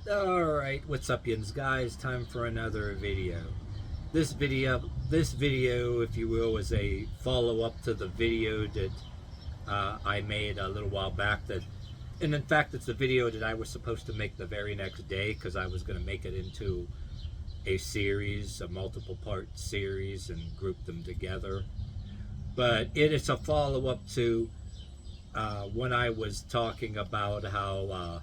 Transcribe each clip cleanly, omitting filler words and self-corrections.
Alright, what's up yins guys? Time for another video. This video, if you will, is a follow-up to the video that I made a little while back. And in fact, it's a video that I was supposed to make the very next day because I was going to make it into a series, a multiple-part series, and group them together. But it's a follow-up to when I was talking about how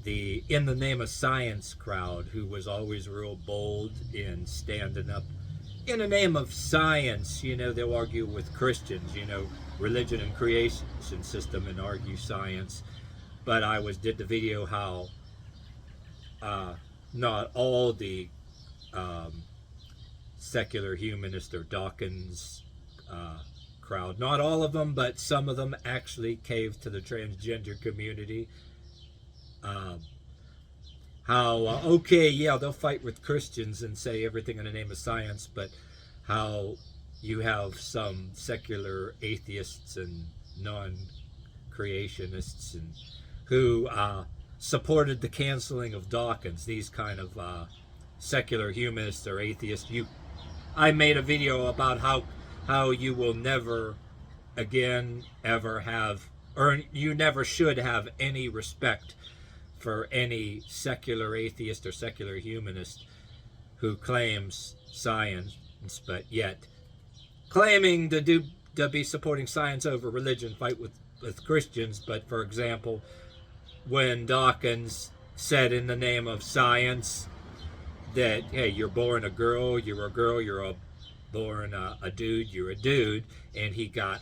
the In the Name of Science crowd, who was always real bold in standing up in the name of science, they'll argue with Christians, religion and creation system, and argue science. But I did the video how not all the secular humanist or Dawkins crowd, not all of them, but some of them actually caved to the transgender community. Okay, yeah, they'll fight with Christians and say everything in the name of science, but how you have some secular atheists and non-creationists and who supported the canceling of Dawkins, these kind of secular humanists or atheists. I made a video about how you will never again ever have, or you never should have, any respect for any secular atheist or secular humanist who claims science, but yet claiming to be supporting science over religion, fight with Christians. But for example, when Dawkins said in the name of science that, hey, you're born a girl, you're a girl, born a dude, you're a dude, and he got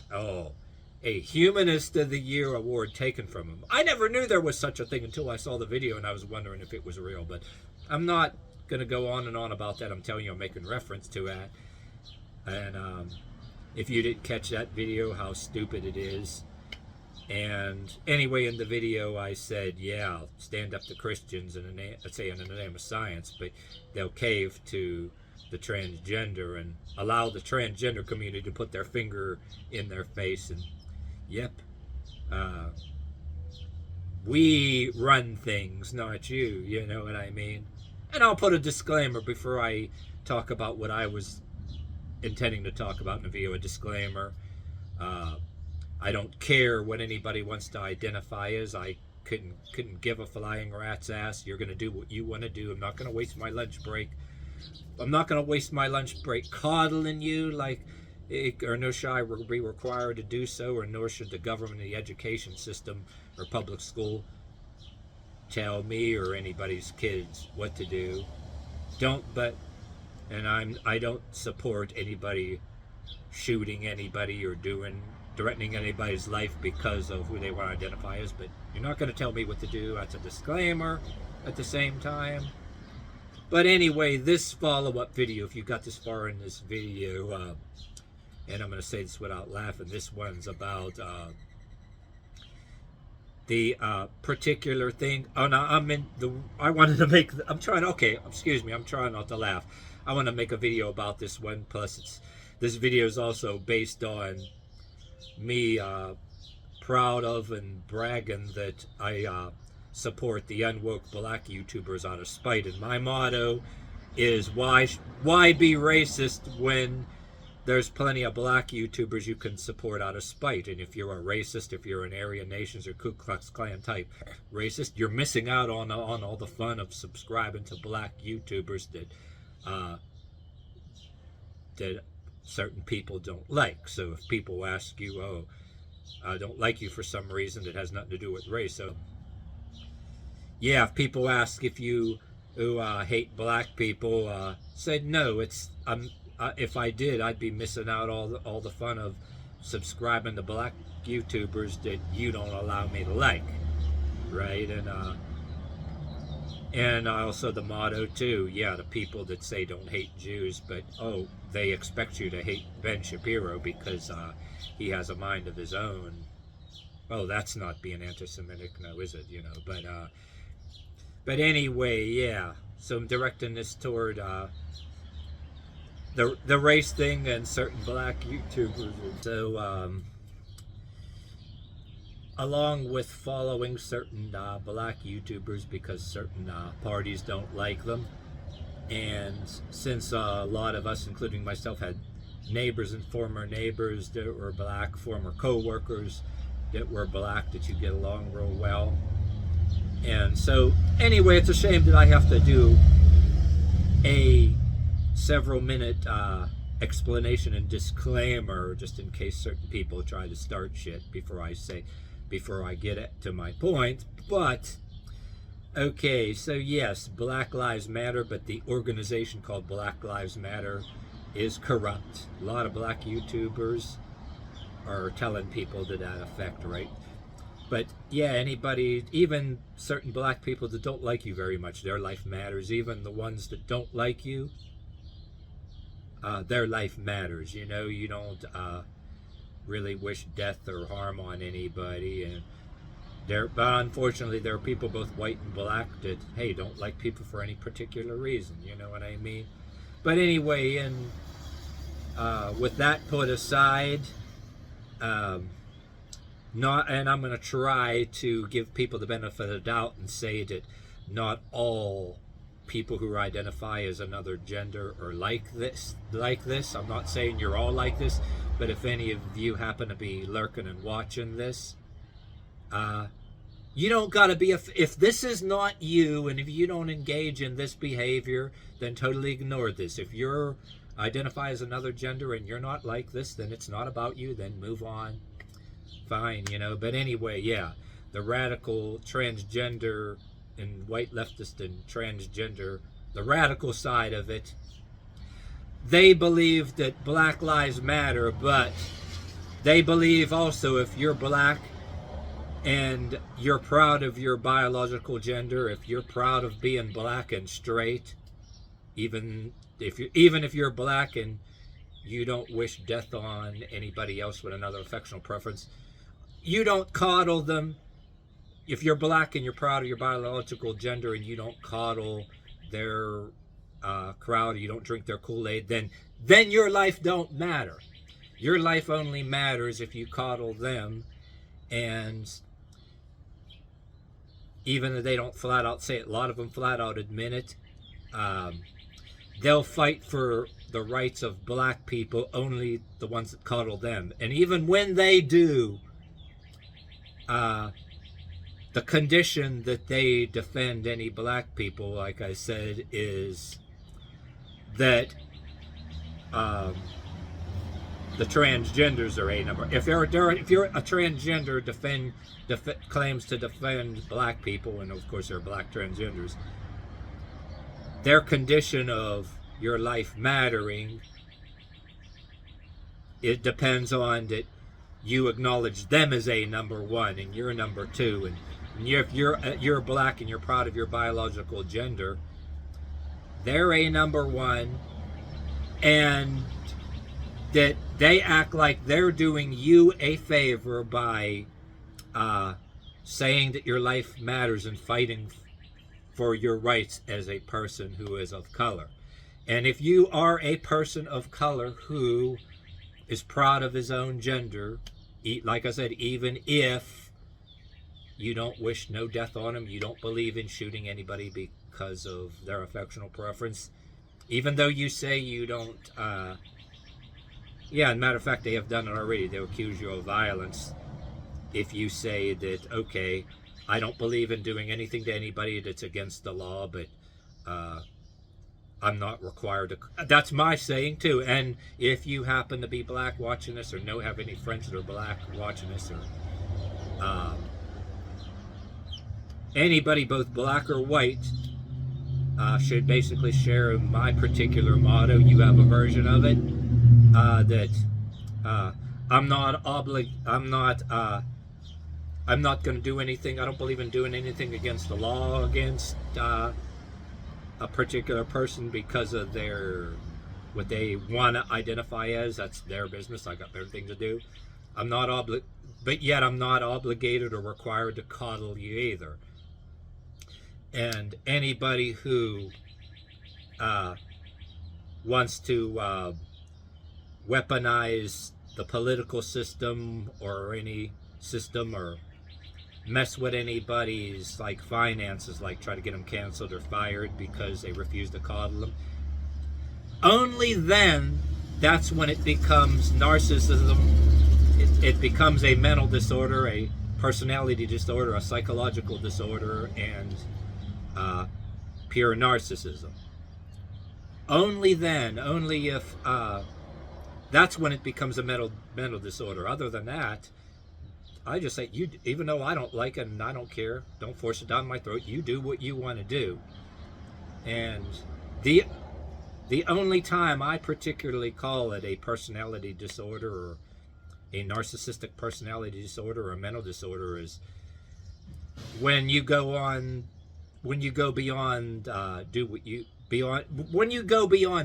a Humanist of the Year award taken from him. I never knew there was such a thing until I saw the video, and I was wondering if it was real. But I'm not going to go on and on about that. I'm telling you, I'm making reference to that. And if you didn't catch that video, how stupid it is. And anyway, in the video, I said, yeah, stand up to Christians in the name of science, but they'll cave to the transgender and allow the transgender community to put their finger in their face and, yep, we run things, not you, you know what I mean? And I'll put a disclaimer before I talk about what I was intending to talk about in the video, a disclaimer. I don't care what anybody wants to identify as. I couldn't give a flying rat's ass. You're going to do what you want to do. I'm not going to waste my lunch break. I'm not going to waste my lunch break coddling you, or nor should I be required to do so, or nor should the government, the education system, or public school tell me or anybody's kids what to do. I don't support anybody shooting anybody or threatening anybody's life because of who they want to identify as, but you're not going to tell me what to do. That's a disclaimer at the same time. But anyway, this follow-up video, if you got this far in this video, and I'm going to say this without laughing, this one's about the particular thing. Oh, no, I'm trying not to laugh. I want to make a video about this one, plus this video is also based on me proud of and bragging that I support the unwoke black YouTubers out of spite, and my motto is why be racist when there's plenty of black YouTubers you can support out of spite. And if you're a racist, if you're an Aryan Nations or Ku Klux Klan type racist, you're missing out on all the fun of subscribing to black YouTubers that certain people don't like. So if people ask you, I don't like you for some reason that has nothing to do with race, so yeah, if people ask if you hate black people, say no. If I did, I'd be missing out all the fun of subscribing to black YouTubers that you don't allow me to like, right? And also the motto too. Yeah, the people that say don't hate Jews, but they expect you to hate Ben Shapiro because he has a mind of his own. Oh, that's not being anti-Semitic, no, is it? But anyway, yeah. So I'm directing this toward the race thing and certain black YouTubers. So along with following certain black YouTubers because certain parties don't like them. And since a lot of us, including myself, had neighbors and former neighbors that were black, former co-workers that were black, that you get along real well. And so anyway, it's a shame that I have to do a several minute explanation and disclaimer just in case certain people try to start shit before I get it to my point. But okay, so yes, Black Lives Matter, but the organization called Black Lives Matter is corrupt. A lot of black YouTubers are telling people to that effect, right? But yeah, anybody, even certain black people that don't like you very much, their life matters. Even the ones that don't like you, their life matters. You know, you don't really wish death or harm on anybody. And but unfortunately, there are people, both white and black, that, hey, don't like people for any particular reason. You know what I mean? But anyway, and with that put aside, and I'm going to try to give people the benefit of the doubt and say that not all people who identify as another gender are like this. I'm not saying you're all like this, but if any of you happen to be lurking and watching this, you don't got to be, if this is not you, and if you don't engage in this behavior, then totally ignore this. If you're identify as another gender and you're not like this, then it's not about you, then move on. Fine, you know. But anyway, yeah, the radical transgender and white leftist and transgender, the radical side of it, they believe that Black Lives Matter, but they believe also if you're black and you're proud of your biological gender, if you're proud of being black and straight, even if you're black and you don't wish death on anybody else with another affectional preference, you don't coddle them. If you're black and you're proud of your biological gender and you don't coddle their crowd, or you don't drink their Kool-Aid, then your life don't matter. Your life only matters if you coddle them. And even if they don't flat out say it, a lot of them flat out admit it, they'll fight for the rights of black people, only the ones that coddle them. And even when they do, the condition that they defend any black people, like I said, is that the transgenders are a number. If you're a transgender claims to defend black people, and of course there are black transgenders, their condition of your life mattering, it depends on that you acknowledge them as a number one and you're number two, and if you're black and you're proud of your biological gender, they're a number one, and that they act like they're doing you a favor by saying that your life matters and fighting for your rights as a person who is of color. And if you are a person of color who is proud of his own gender, like I said, even if you don't wish no death on him, you don't believe in shooting anybody because of their affectional preference, even though you say you don't, yeah, as a matter of fact, they have done it already. They'll accuse you of violence if you say that, okay, I don't believe in doing anything to anybody that's against the law, but I'm not required to. That's my saying too. And if you happen to be black watching this, or have any friends that are black watching this, or anybody, both black or white, should basically share my particular motto. You have a version of it, that I'm not going to do anything. I don't believe in doing anything against the law against a particular person because of what they want to identify as. That's their business. I got better things to do. But yet I'm not obligated or required to coddle you either. And anybody who wants to weaponize the political system or any system, or mess with anybody's like finances, like try to get them canceled or fired because they refuse to coddle them. Only then, that's when it becomes narcissism. It becomes a mental disorder, a personality disorder, a psychological disorder, and pure narcissism. Only then, only if that's when it becomes a mental disorder. Other than that, I just say, you, even though I don't like it and I don't care, don't force it down my throat. You do what you want to do. And the only time I particularly call it a personality disorder or a narcissistic personality disorder or a mental disorder is when you go beyond when you go beyond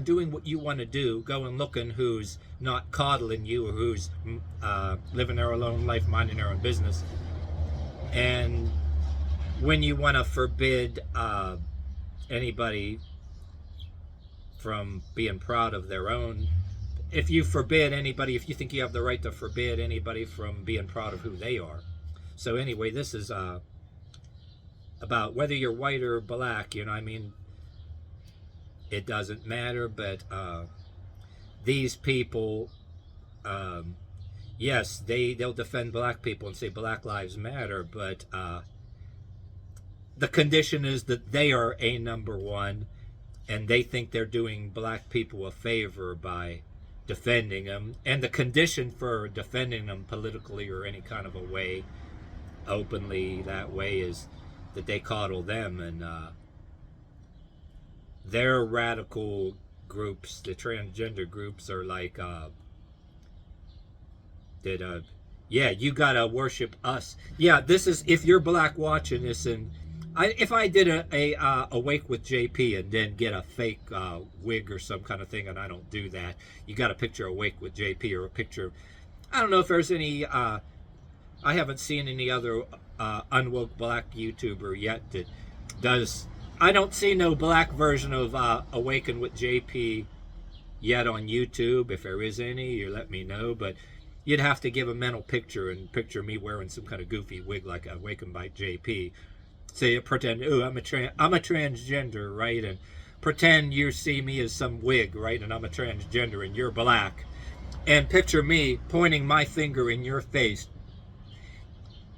doing what you want to do, going looking who's not coddling you or who's living their own life, minding their own business, and when you want to forbid anybody from being proud of their own. If you forbid anybody, if you think you have the right to forbid anybody from being proud of who they are. So anyway, this is about whether you're white or black, you know, I mean, it doesn't matter, but these people, yes, they'll defend black people and say Black Lives Matter, but the condition is that they are a number one, and they think they're doing black people a favor by defending them. And the condition for defending them politically or any kind of a way, openly that way, is that they coddle them. And their radical groups, the transgender groups, are like, yeah, you gotta worship us. Yeah, this is, if you're black watching this, and if I did a Awake with JP and then get a fake wig or some kind of thing, and I don't do that, you got a picture of Awake with JP or a picture, I don't know if there's any, I haven't seen any other unwoke black YouTuber yet that does, I don't see no black version of Awaken with JP yet on YouTube. If there is any, you let me know, but you'd have to give a mental picture and picture me wearing some kind of goofy wig like Awaken by JP. So you pretend, oh, I'm a transgender, right? And pretend you see me as some wig, right? And I'm a transgender and you're black. And picture me pointing my finger in your face.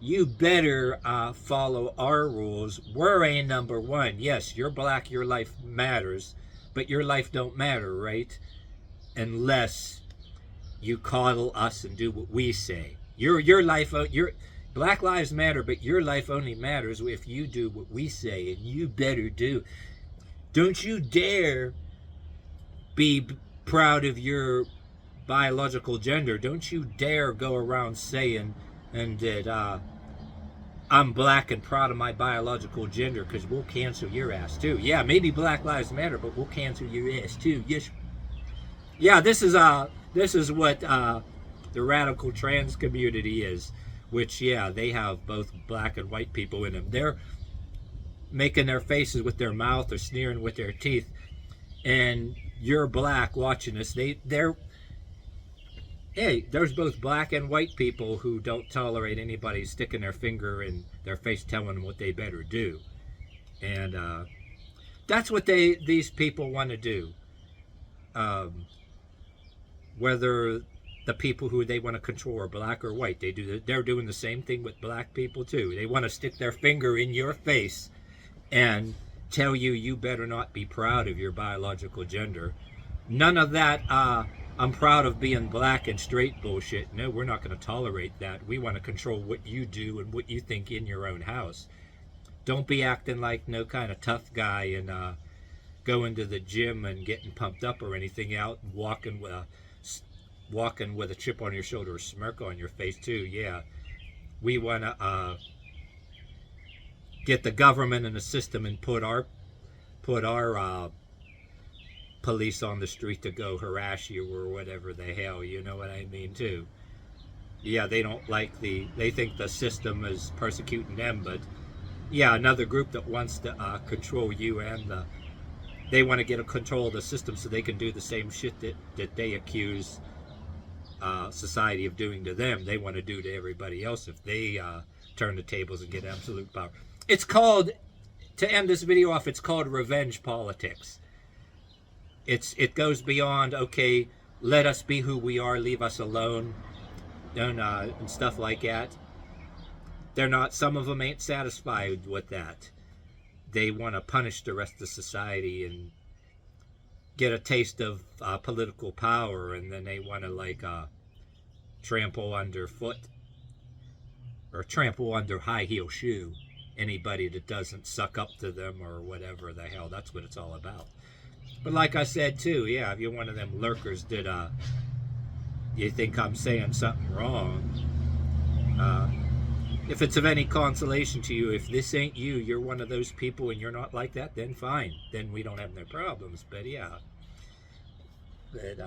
You better follow our rules. We're a number one. Yes, you're black, your life matters, but your life don't matter, right? Unless you coddle us and do what we say. Your life, Black Lives Matter, but your life only matters if you do what we say, and you better do. Don't you dare be proud of your biological gender. Don't you dare go around saying that I'm black and proud of my biological gender, because we'll cancel your ass too. Yeah, maybe Black Lives Matter, but we'll cancel your ass too. Yes. Yeah, this is what the radical trans community is. Which, yeah, they have both black and white people in them. They're making their faces with their mouth or sneering with their teeth. And you're black watching this. Hey, there's both black and white people who don't tolerate anybody sticking their finger in their face telling them what they better do. And that's what these people want to do. Whether the people who they want to control are black or white, they're doing the same thing with black people too. They want to stick their finger in your face and tell you better not be proud of your biological gender. None of that I'm proud of being black and straight bullshit. No, we're not going to tolerate that. We want to control what you do and what you think in your own house. Don't be acting like no kind of tough guy and going to the gym and getting pumped up or anything, out and walking with a chip on your shoulder or a smirk on your face too. Yeah, we want to get the government and the system and put our police on the street to go harass you or whatever the hell, you know what I mean too. Yeah, they don't like they think the system is persecuting them, but yeah, another group that wants to control you, and they want to get a control of the system so they can do the same shit that they accuse society of doing to them. They want to do to everybody else if they turn the tables and get absolute power. It's called, to end this video off, it's called revenge politics. It goes beyond, okay, let us be who we are, leave us alone, and stuff like that. They're not, some of them ain't satisfied with that. They want to punish the rest of society and get a taste of political power, and then they want to like trample underfoot or trample under high heel shoe anybody that doesn't suck up to them or whatever the hell. That's what it's all about. But like I said too, yeah, if you're one of them lurkers that you think I'm saying something wrong, if it's of any consolation to you, if this ain't you, you're one of those people and you're not like that, then fine. Then we don't have no problems. But yeah. But